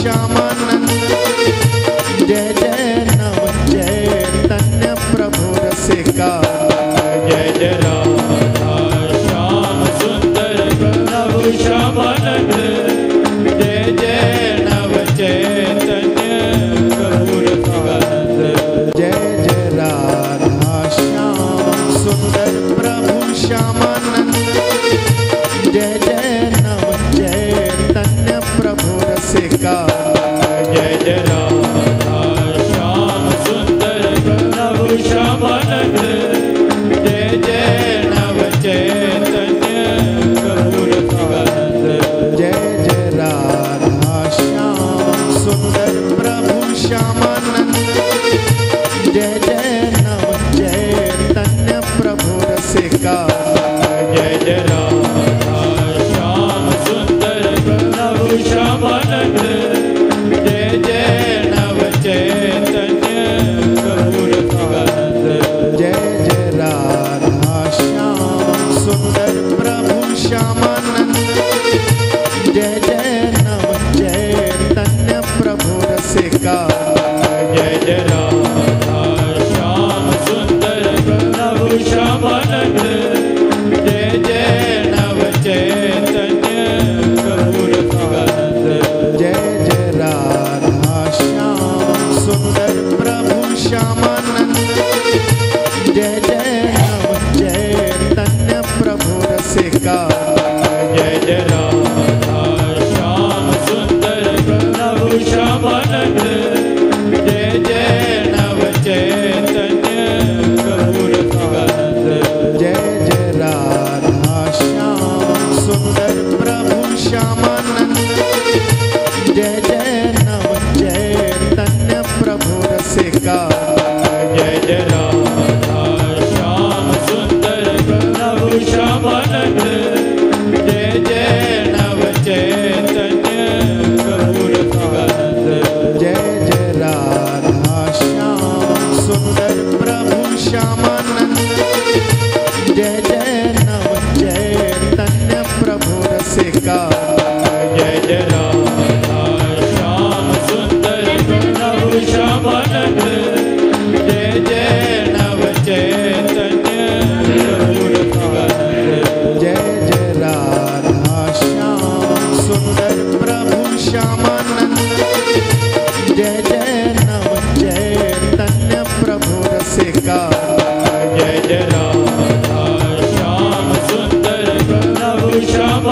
श्यामानंद। जय जय नव चैतन्य प्रभु रसिका। जय जय राधा श्याम सुंदर प्रभु श्यामानंद। जय जय नव चैतन्य प्रभु रसिकानंद। जय जय राधा श्याम सुंदर प्रभु श्यामानंद। जय जय नव चैतन्य प्रभु रसिका। जय जय राधा श्याम सुंदर प्रभु श्यामानंद। जय जय नव चैतन्य प्रभु रसिकानंद। जय जय राधा श्याम सुंदर प्रभु श्यामानंद। जय जय नव चैतन्य प्रभु रसिका। जय जय राधा श्याम सुंदर प्रभु श्यामानंद। जय जय नव चैतन्य प्रभु रसिकानंद। जय जय राधा श्याम सुंदर प्रभु श्यामानंद। जय जय नव चैतन्य प्रभु रसिका। जय जय राधा श्याम सुंदर प्रभु श्यामानंद। जय जय नव चैतन्य प्रभु रसिकानंद। जय जय राधा श्याम सुंदर प्रभु श्यामानंद। जय जय नव चैतन्य प्रभु रसिका। जय जय राधा श्याम सुंदर प्रभु श्यामानंद। जय जय नव चैतन्य प्रभु रसिकानंद। जय जय राधा श्याम सुंदर प्रभु श्यामानंद। जय जय नव चैतन्य प्रभु रसिका। जय जय राधा श्याम सुंदर प्रभु श्यामानंद। जय जय नव चैतन्य प्रभु रसिकानंद। जय जय राधा श्याम सुंदर प्रभु श्यामानंद। जय जय नव चैतन्य प्रभु रसिका। जय जय राधा श्याम सुंदर प्रभु श्यामानंद। जय जय नव चैतन्य प्रभु रसिकानंद। जय जय राधा श्याम सुंदर प्रभु श्यामानंद। जय जय नव चैतन्य प्रभु रसिका। जय जय राधा श्याम सुंदर प्रभु श्याम